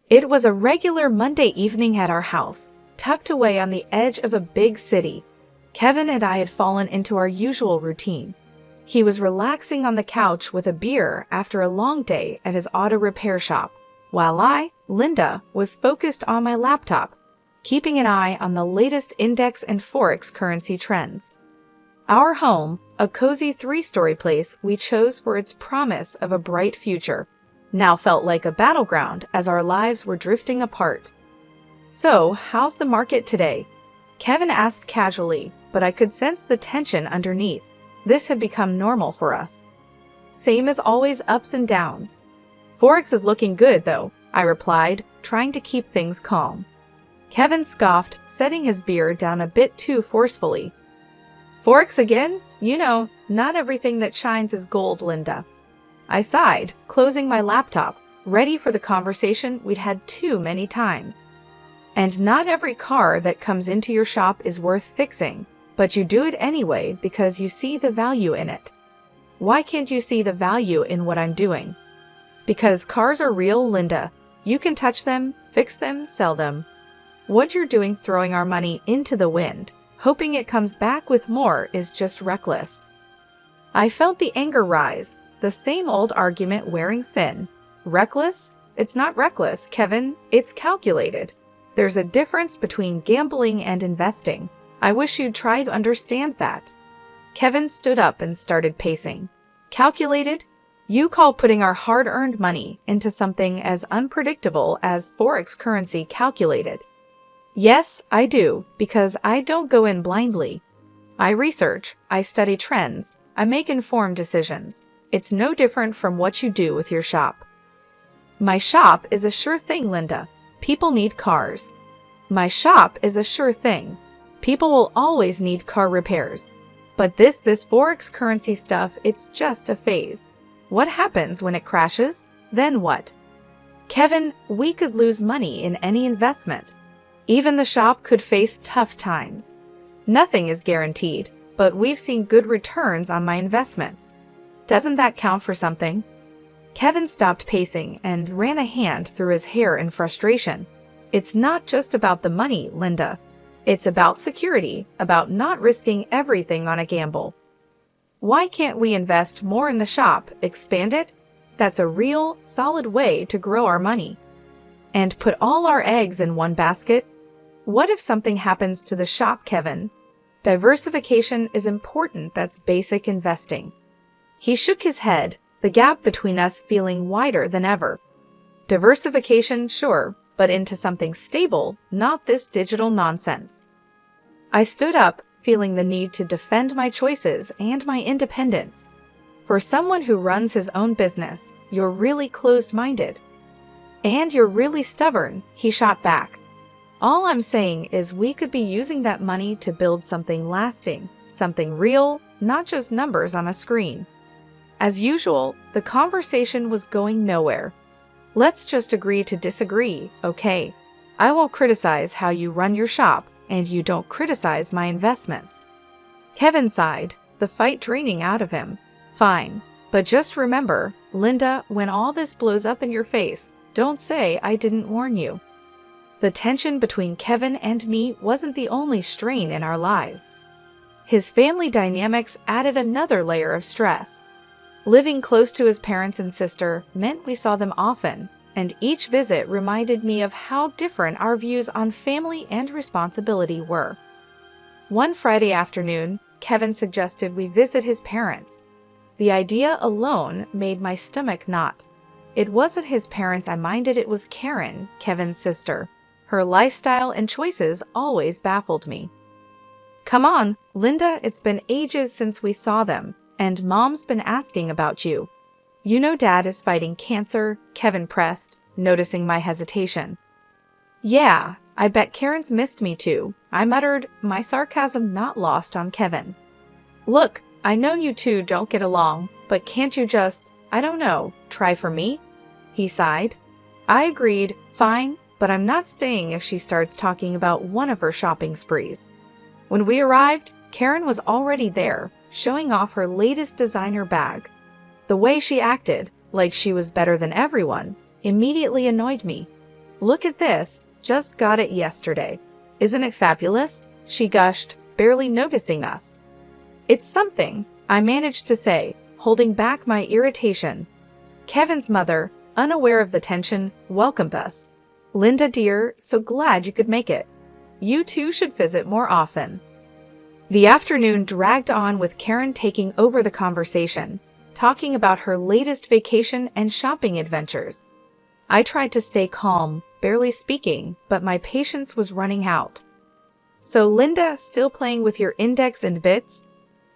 It was a regular Monday evening at our house, tucked away on the edge of a big city. Kevin and I had fallen into our usual routine. He was relaxing on the couch with a beer after a long day at his auto repair shop, while I, Linda, was focused on my laptop, keeping an eye on the latest index and forex currency trends. Our home, a cozy 3-story place we chose for its promise of a bright future, now felt like a battleground as our lives were drifting apart. "So, how's the market today?" Kevin asked casually, but I could sense the tension underneath. This had become normal for us. "Same as always, ups and downs." "Forex is looking good, though," I replied, trying to keep things calm. Kevin scoffed, setting his beer down a bit too forcefully. "Forex again? You know, not everything that shines is gold, Linda." I sighed, closing my laptop, ready for the conversation we'd had too many times. "And not every car that comes into your shop is worth fixing, but you do it anyway because you see the value in it." "Why can't you see the value in what I'm doing?" "Because cars are real, Linda. You can touch them, fix them, sell them. What you're doing throwing our money into the wind, hoping it comes back with more, is just reckless." I felt the anger rise, the same old argument wearing thin. "Reckless? It's not reckless, Kevin. It's calculated. There's a difference between gambling and investing. I wish you'd try to understand that." Kevin stood up and started pacing. "Calculated? You call putting our hard-earned money into something as unpredictable as forex currency calculated?" "Yes, I do, because I don't go in blindly. I research, I study trends, I make informed decisions. It's no different from what you do with your shop." "My shop is a sure thing, Linda. People need cars." "My shop is a sure thing. People will always need car repairs. But this forex currency stuff, it's just a phase. What happens when it crashes? Then what?" "Kevin, we could lose money in any investment. Even the shop could face tough times. Nothing is guaranteed, but we've seen good returns on my investments. Doesn't that count for something?" Kevin stopped pacing and ran a hand through his hair in frustration. "It's not just about the money, Linda. It's about security, about not risking everything on a gamble. Why can't we invest more in the shop, expand it? That's a real, solid way to grow our money. And put all our eggs in one basket? What if something happens to the shop, Kevin? Diversification is important. That's basic investing." He shook his head, the gap between us feeling wider than ever. "Diversification, sure, but into something stable, not this digital nonsense." I stood up, feeling the need to defend my choices and my independence. "For someone who runs his own business, you're really closed-minded." "And you're really stubborn," he shot back. "All I'm saying is we could be using that money to build something lasting, something real, not just numbers on a screen." As usual, the conversation was going nowhere. "Let's just agree to disagree, okay? I won't criticize how you run your shop, and you don't criticize my investments." Kevin sighed, the fight draining out of him. "Fine, but just remember, Linda, when all this blows up in your face, don't say I didn't warn you." The tension between Kevin and me wasn't the only strain in our lives. His family dynamics added another layer of stress. Living close to his parents and sister meant we saw them often, and each visit reminded me of how different our views on family and responsibility were. One Friday afternoon, Kevin suggested we visit his parents. The idea alone made my stomach knot. It wasn't his parents I minded, it was Karen, Kevin's sister. Her lifestyle and choices always baffled me. "Come on, Linda, it's been ages since we saw them. And Mom's been asking about you. You know Dad is fighting cancer," Kevin pressed, noticing my hesitation. "Yeah, I bet Karen's missed me too," I muttered, my sarcasm not lost on Kevin. "Look, I know you two don't get along, but can't you just, I don't know, try for me?" He sighed. I agreed, "Fine, but I'm not staying if she starts talking about one of her shopping sprees." When we arrived, Karen was already there, showing off her latest designer bag. The way she acted, like she was better than everyone, immediately annoyed me. Look at this, just got it yesterday. Isn't it fabulous? She gushed, barely noticing us. It's something, I managed to say, holding back my irritation. Kevin's mother, unaware of the tension, welcomed us. Linda dear, so glad you could make it. You two should visit more often. The afternoon dragged on with Karen taking over the conversation, talking about her latest vacation and shopping adventures. I tried to stay calm, barely speaking, but my patience was running out. So Linda, still playing with your index and bits?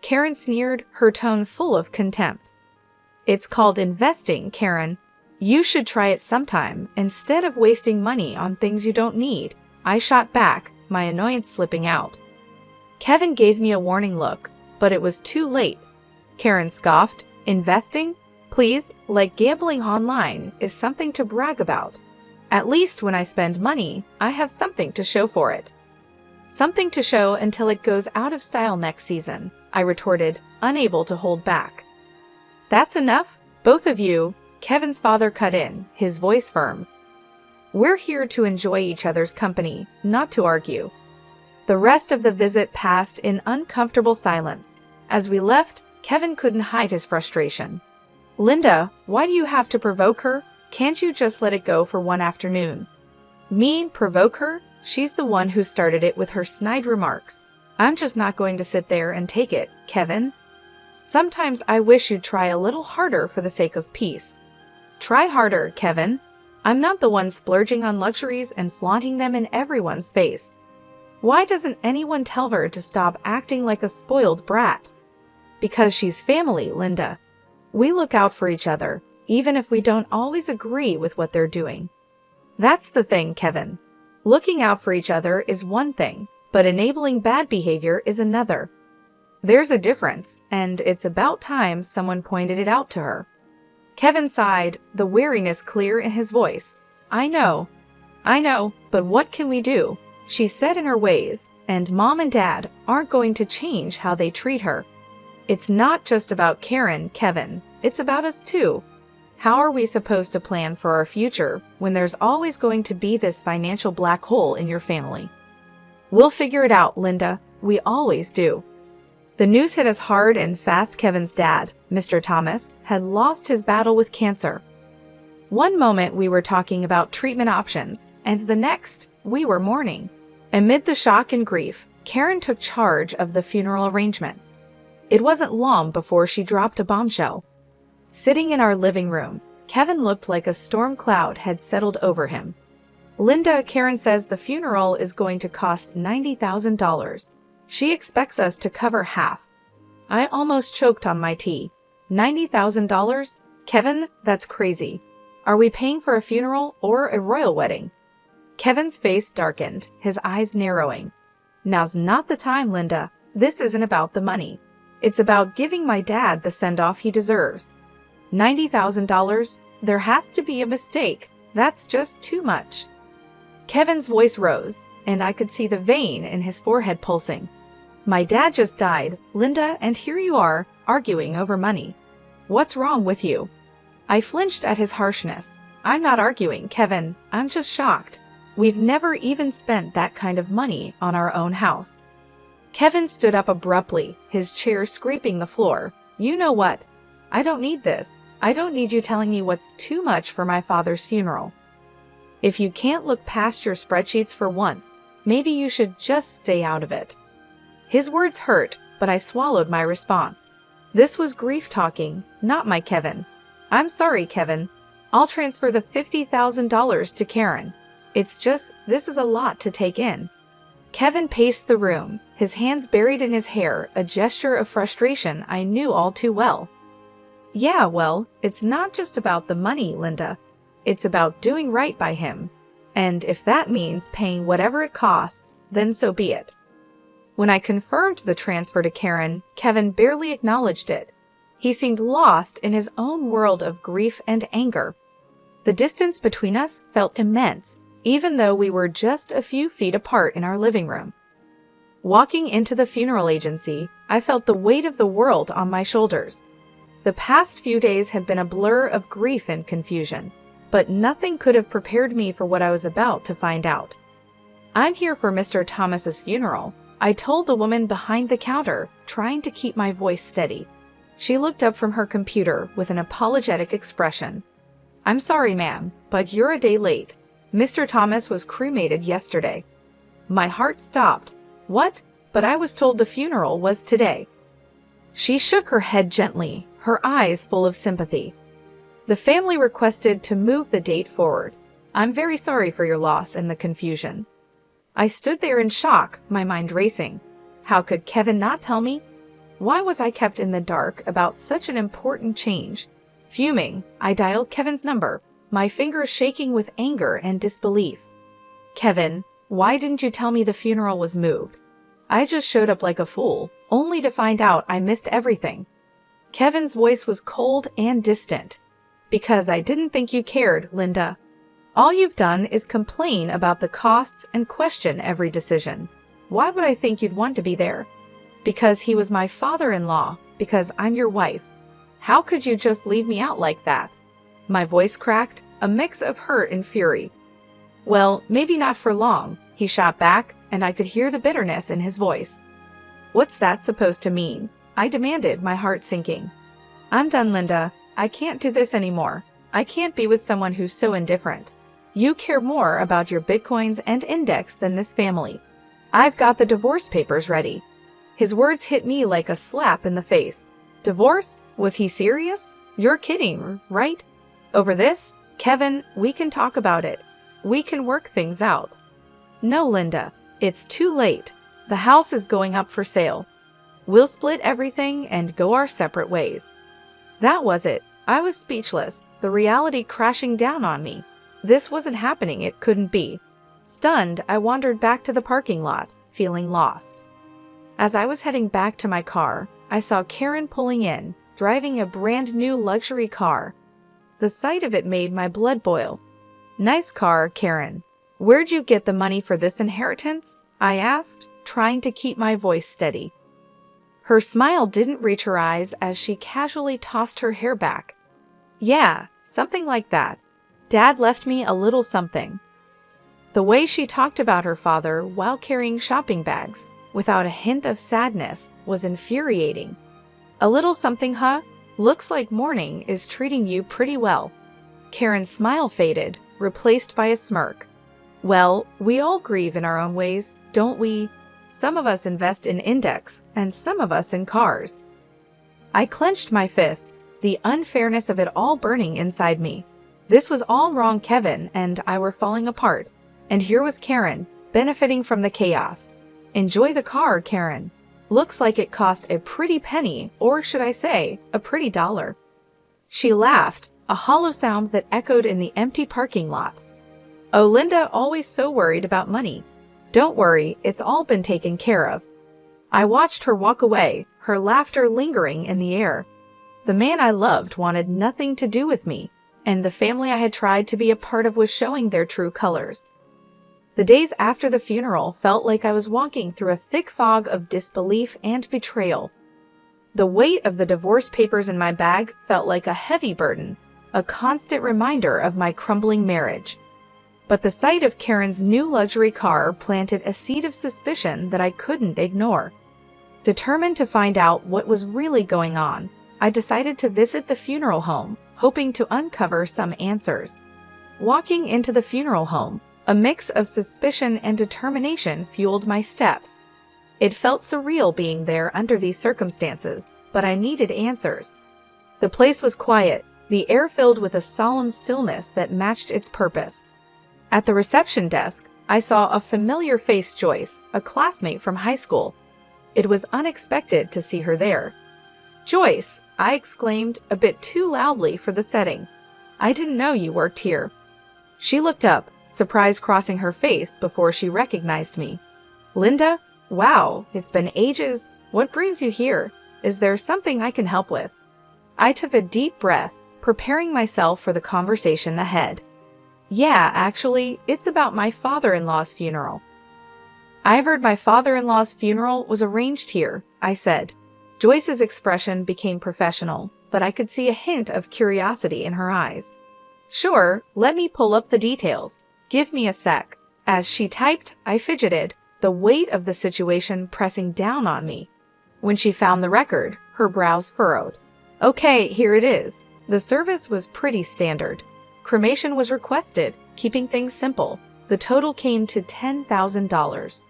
Karen sneered, her tone full of contempt. It's called investing, Karen. You should try it sometime, instead of wasting money on things you don't need. I shot back, my annoyance slipping out. Kevin gave me a warning look, but it was too late. Karen scoffed, investing? Please, like gambling online is something to brag about. At least when I spend money, I have something to show for it. Something to show until it goes out of style next season, I retorted, unable to hold back. That's enough, both of you, Kevin's father cut in, his voice firm. We're here to enjoy each other's company, not to argue. The rest of the visit passed in uncomfortable silence. As we left, Kevin couldn't hide his frustration. Linda, why do you have to provoke her? Can't you just let it go for one afternoon? Me, provoke her? She's the one who started it with her snide remarks. I'm just not going to sit there and take it, Kevin. Sometimes I wish you'd try a little harder for the sake of peace. Try harder, Kevin. I'm not the one splurging on luxuries and flaunting them in everyone's face. Why doesn't anyone tell her to stop acting like a spoiled brat? Because she's family, Linda. We look out for each other, even if we don't always agree with what they're doing. That's the thing, Kevin. Looking out for each other is one thing, but enabling bad behavior is another. There's a difference, and it's about time someone pointed it out to her. Kevin sighed, the weariness clear in his voice. I know, but what can we do? She's set in her ways, and Mom and Dad aren't going to change how they treat her. It's not just about Karen, Kevin. It's about us too. How are we supposed to plan for our future when there's always going to be this financial black hole in your family? We'll figure it out, Linda. We always do. The news hit us hard and fast. Kevin's dad, Mr. Thomas, had lost his battle with cancer. One moment we were talking about treatment options, and the next, we were mourning. Amid the shock and grief, Karen took charge of the funeral arrangements. It wasn't long before she dropped a bombshell. Sitting in our living room, Kevin looked like a storm cloud had settled over him. Linda, Karen says the funeral is going to cost $90,000. She expects us to cover half. I almost choked on my tea. $90,000? Kevin, that's crazy. Are we paying for a funeral or a royal wedding? Kevin's face darkened, his eyes narrowing. Now's not the time, Linda. This isn't about the money. It's about giving my dad the send-off he deserves. $90,000? There has to be a mistake. That's just too much. Kevin's voice rose, and I could see the vein in his forehead pulsing. My dad just died, Linda, and here you are, arguing over money. What's wrong with you? I flinched at his harshness. I'm not arguing, Kevin. I'm just shocked. We've never even spent that kind of money on our own house. Kevin stood up abruptly, his chair scraping the floor. You know what? I don't need this. I don't need you telling me what's too much for my father's funeral. If you can't look past your spreadsheets for once, maybe you should just stay out of it. His words hurt, but I swallowed my response. This was grief talking, not my Kevin. I'm sorry, Kevin. I'll transfer the $50,000 to Karen. It's just, this is a lot to take in. Kevin paced the room, his hands buried in his hair, a gesture of frustration I knew all too well. Yeah, well, it's not just about the money, Linda. It's about doing right by him. And if that means paying whatever it costs, then so be it. When I confirmed the transfer to Karen, Kevin barely acknowledged it. He seemed lost in his own world of grief and anger. The distance between us felt immense, even though we were just a few feet apart in our living room. Walking into the funeral agency, I felt the weight of the world on my shoulders. The past few days had been a blur of grief and confusion. but nothing could have prepared me for what I was about to find out. "I'm here for Mr. Thomas's funeral," I told the woman behind the counter, trying to keep my voice steady. She looked up from her computer with an apologetic expression. "I'm sorry, ma'am, but you're a day late. Mr. Thomas was cremated yesterday." My heart stopped. "What? But I was told the funeral was today." She shook her head gently, her eyes full of sympathy. "The family requested to move the date forward. I'm very sorry for your loss and the confusion." I stood there in shock, my mind racing. How could Kevin not tell me? Why was I kept in the dark about such an important change? Fuming, I dialed Kevin's number, my fingers shaking with anger and disbelief. "Kevin, why didn't you tell me the funeral was moved? I just showed up like a fool, only to find out I missed everything." Kevin's voice was cold and distant. "Because I didn't think you cared, Linda. All you've done is complain about the costs and question every decision. Why would I think you'd want to be there? Because he was my father-in-law, because I'm your wife. How could you just leave me out like that?" My voice cracked, a mix of hurt and fury. "Well, maybe not for long," he shot back, and I could hear the bitterness in his voice. "What's that supposed to mean?" I demanded, my heart sinking. "I'm done, Linda. I can't do this anymore. I can't be with someone who's so indifferent. You care more about your bitcoins and index than this family. I've got the divorce papers ready." His words hit me like a slap in the face. Divorce? Was he serious? You're kidding, right? Over this? Kevin, we can talk about it. We can work things out. "No, Linda. It's too late. The house is going up for sale. We'll split everything and go our separate ways." That was it. I was speechless, the reality crashing down on me. This wasn't happening, it couldn't be. Stunned, I wandered back to the parking lot, feeling lost. As I was heading back to my car, I saw Karen pulling in, driving a brand new luxury car. The sight of it made my blood boil. "Nice car, Karen. Where'd you get the money for this inheritance?" I asked, trying to keep my voice steady. Her smile didn't reach her eyes as she casually tossed her hair back. "Yeah, something like that. Dad left me a little something." The way she talked about her father while carrying shopping bags, without a hint of sadness, was infuriating. "A little something, huh? Looks like morning is treating you pretty well." Karen's smile faded, replaced by a smirk. "Well, we all grieve in our own ways, don't we? Some of us invest in index, and some of us in cars." I clenched my fists, the unfairness of it all burning inside me. This was all wrong. Kevin and I were falling apart, and here was Karen, benefiting from the chaos. "Enjoy the car, Karen. Looks like it cost a pretty penny, or should I say, a pretty dollar." She laughed, a hollow sound that echoed in the empty parking lot. "Oh, Linda, always so worried about money. Don't worry, it's all been taken care of." I watched her walk away, her laughter lingering in the air. The man I loved wanted nothing to do with me, and the family I had tried to be a part of was showing their true colors. The days after the funeral felt like I was walking through a thick fog of disbelief and betrayal. The weight of the divorce papers in my bag felt like a heavy burden, a constant reminder of my crumbling marriage. But the sight of Karen's new luxury car planted a seed of suspicion that I couldn't ignore. Determined to find out what was really going on, I decided to visit the funeral home, hoping to uncover some answers. Walking into the funeral home, a mix of suspicion and determination fueled my steps. It felt surreal being there under these circumstances, but I needed answers. The place was quiet, the air filled with a solemn stillness that matched its purpose. At the reception desk, I saw a familiar face, Joyce, a classmate from high school. It was unexpected to see her there. "Joyce!" I exclaimed, a bit too loudly for the setting. "I didn't know you worked here." She looked up, surprise crossing her face before she recognized me. "Linda? Wow, it's been ages. What brings you here? Is there something I can help with?" I took a deep breath, preparing myself for the conversation ahead. "Yeah, actually, it's about my father-in-law's funeral." "I've heard my father-in-law's funeral was arranged here," I said. Joyce's expression became professional, but I could see a hint of curiosity in her eyes. Sure, let me pull up the details. Give me a sec. As she typed, I fidgeted, the weight of the situation pressing down on me. When she found the record, her brows furrowed. Okay, here it is. The service was pretty standard. Cremation was requested, keeping things simple. The total came to $10,000.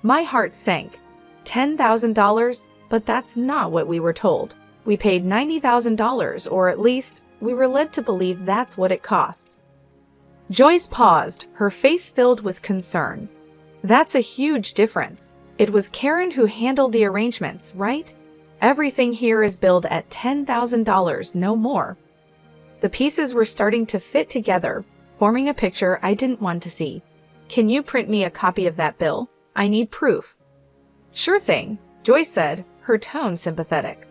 My heart sank. $10,000? But that's not what we were told. We paid $90,000, or at least, we were led to believe that's what it cost. Joyce paused, her face filled with concern. That's a huge difference. It was Karen who handled the arrangements, right? Everything here is billed at $10,000, no more. The pieces were starting to fit together, forming a picture I didn't want to see. Can you print me a copy of that bill? I need proof. Sure thing, Joyce said, her tone sympathetic.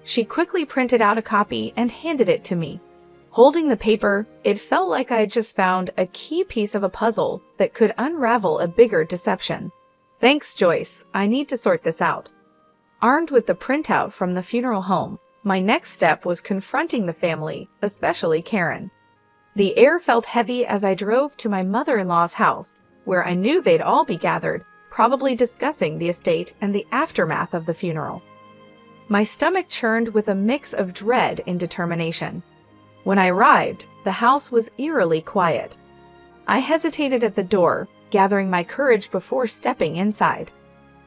She quickly printed out a copy and handed it to me. Holding the paper, it felt like I had just found a key piece of a puzzle that could unravel a bigger deception. Thanks, Joyce. I need to sort this out. Armed with the printout from the funeral home, my next step was confronting the family, especially Karen. The air felt heavy as I drove to my mother-in-law's house, where I knew they'd all be gathered, probably discussing the estate and the aftermath of the funeral. My stomach churned with a mix of dread and determination. When I arrived, the house was eerily quiet. I hesitated at the door, gathering my courage before stepping inside.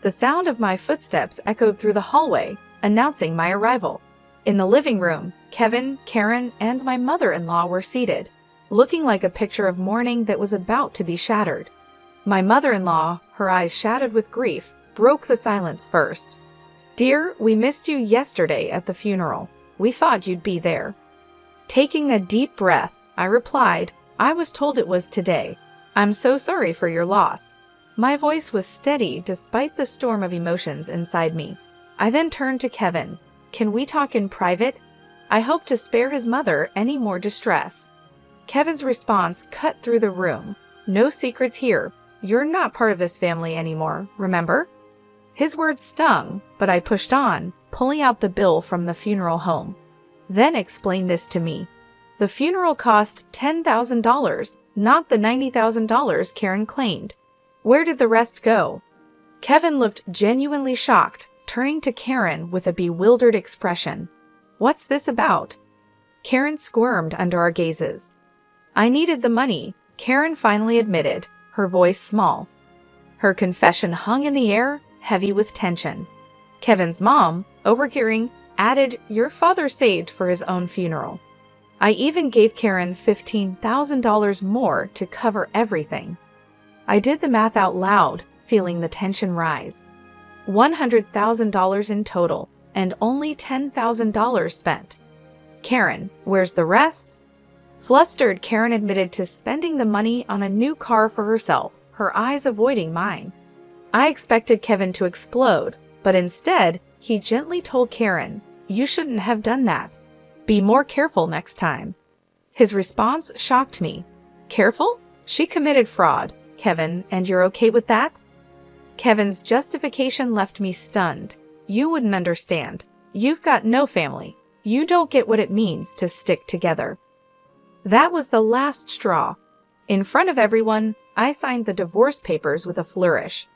The sound of my footsteps echoed through the hallway, announcing my arrival. In the living room, Kevin, Karen, and my mother-in-law were seated, looking like a picture of mourning that was about to be shattered. My mother-in-law, her eyes shadowed with grief, broke the silence first. Dear, we missed you yesterday at the funeral. We thought you'd be there. Taking a deep breath, I replied, I was told it was today. I'm so sorry for your loss. My voice was steady despite the storm of emotions inside me. I then turned to Kevin. Can we talk in private? I hope to spare his mother any more distress. Kevin's response cut through the room. No secrets here. You're not part of this family anymore, remember? His words stung, but I pushed on, pulling out the bill from the funeral home. Then explain this to me. The funeral cost $10,000, not the $90,000 Karen claimed. Where did the rest go? Kevin looked genuinely shocked, turning to Karen with a bewildered expression. What's this about? Karen squirmed under our gazes. I needed the money, Karen finally admitted, her voice small. Her confession hung in the air, heavy with tension. Kevin's mom, overhearing, added, your father saved for his own funeral. I even gave Karen $15,000 more to cover everything. I did the math out loud, feeling the tension rise. $100,000 in total, and only $10,000 spent. Karen, where's the rest? Flustered, Karen admitted to spending the money on a new car for herself, her eyes avoiding mine. I expected Kevin to explode, but instead, he gently told Karen, you shouldn't have done that. Be more careful next time. His response shocked me. Careful? She committed fraud, Kevin, and you're okay with that? Kevin's justification left me stunned. You wouldn't understand. You've got no family. You don't get what it means to stick together. That was the last straw. In front of everyone, I signed the divorce papers with a flourish.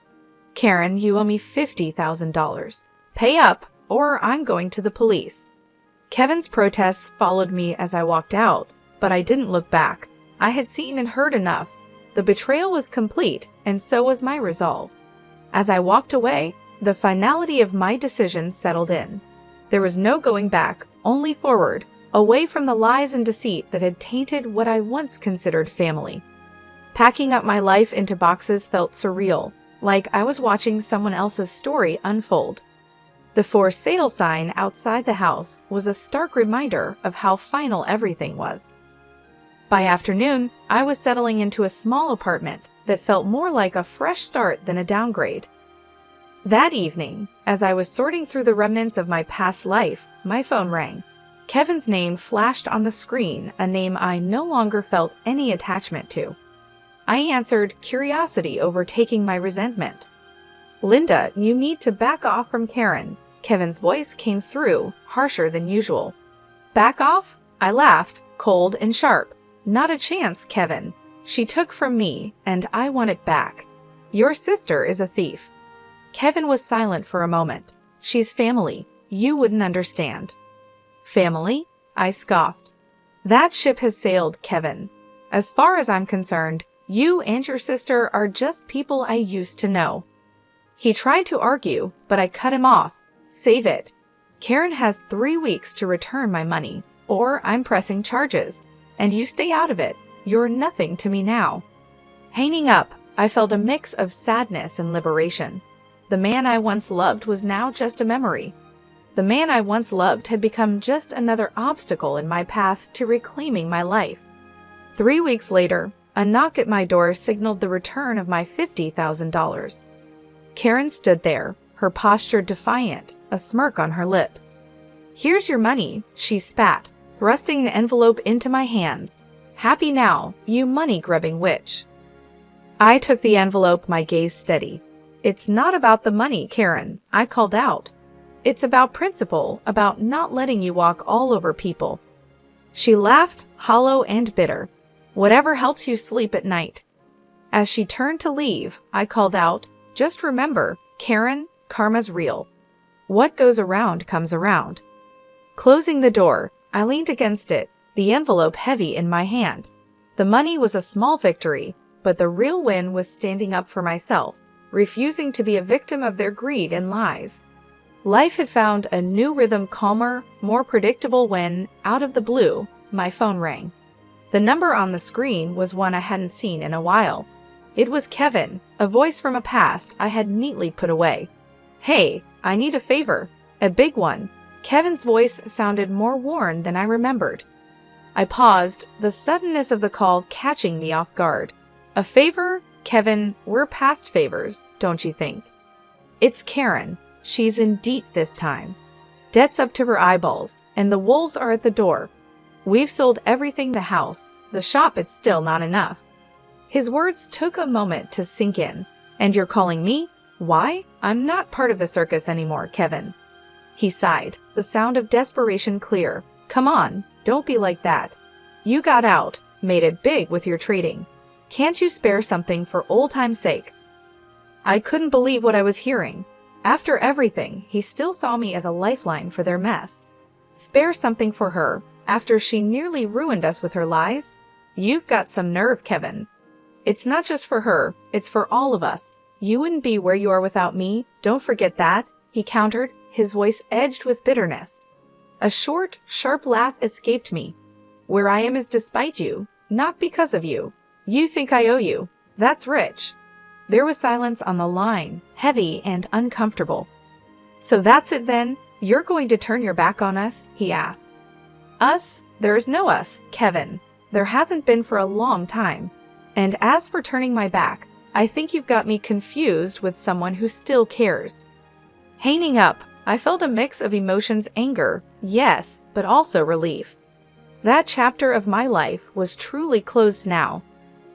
Karen, you owe me $50,000. Pay up, or I'm going to the police. Kevin's protests followed me as I walked out, but I didn't look back. I had seen and heard enough. The betrayal was complete, and so was my resolve. As I walked away, the finality of my decision settled in. There was no going back, only forward, away from the lies and deceit that had tainted what I once considered family. Packing up my life into boxes felt surreal, like I was watching someone else's story unfold. The for sale sign outside the house was a stark reminder of how final everything was. By afternoon, I was settling into a small apartment that felt more like a fresh start than a downgrade. That evening, as I was sorting through the remnants of my past life, my phone rang. Kevin's name flashed on the screen, a name I no longer felt any attachment to. I answered, curiosity overtaking my resentment. Linda, you need to back off from Karen. Kevin's voice came through, harsher than usual. Back off? I laughed, cold and sharp. Not a chance, Kevin. She took from me, and I want it back. Your sister is a thief. Kevin was silent for a moment. She's family. You wouldn't understand. Family? I scoffed. That ship has sailed, Kevin. As far as I'm concerned, you and your sister are just people I used to know. He tried to argue, but I cut him off. Save it. Karen has 3 weeks to return my money, or I'm pressing charges. And you stay out of it. You're nothing to me now. Hanging up, I felt a mix of sadness and liberation. The man I once loved was now just a memory. The man I once loved had become just another obstacle in my path to reclaiming my life. 3 weeks later, a knock at my door signaled the return of my $50,000. Karen stood there, her posture defiant, a smirk on her lips. Here's your money, she spat, thrusting an envelope into my hands. Happy now, you money-grubbing witch. I took the envelope, my gaze steady. It's not about the money, Karen, I called out. It's about principle, about not letting you walk all over people. She laughed, hollow and bitter. Whatever helps you sleep at night. As she turned to leave, I called out, just remember, Karen, karma's real. What goes around comes around. Closing the door, I leaned against it, the envelope heavy in my hand. The money was a small victory, but the real win was standing up for myself, refusing to be a victim of their greed and lies. Life had found a new rhythm, calmer, more predictable when, out of the blue, my phone rang. The number on the screen was one I hadn't seen in a while. It was Kevin, a voice from a past I had neatly put away. Hey, I need a favor. A big one. Kevin's voice sounded more worn than I remembered. I paused, the suddenness of the call catching me off guard. A favor? Kevin, we're past favors, don't you think? It's Karen. She's in deep this time. Debt's up to her eyeballs, and the wolves are at the door. We've sold everything, the house, the shop, it's still not enough. His words took a moment to sink in. And you're calling me? Why? I'm not part of the circus anymore, Kevin. He sighed, the sound of desperation clear. Come on, don't be like that. You got out, made it big with your trading. Can't you spare something for old time's sake? I couldn't believe what I was hearing. After everything, he still saw me as a lifeline for their mess. Spare something for her, after she nearly ruined us with her lies? You've got some nerve, Kevin. It's not just for her, it's for all of us. You wouldn't be where you are without me, don't forget that, he countered, his voice edged with bitterness. A short, sharp laugh escaped me. Where I am is despite you, not because of you. You think I owe you. That's rich. There was silence on the line, heavy and uncomfortable. So that's it then? You're going to turn your back on us? He asked. Us? There is no us, Kevin. There hasn't been for a long time. And as for turning my back, I think you've got me confused with someone who still cares. Hanging up, I felt a mix of emotions, anger, yes, but also relief. That chapter of my life was truly closed now.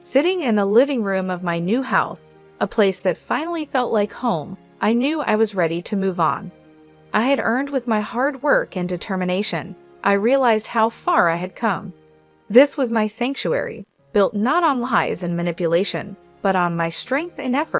Sitting in the living room of my new house, a place that finally felt like home, I knew I was ready to move on. I had earned with my hard work and determination. I realized how far I had come. This was my sanctuary, built not on lies and manipulation, but on my strength and effort.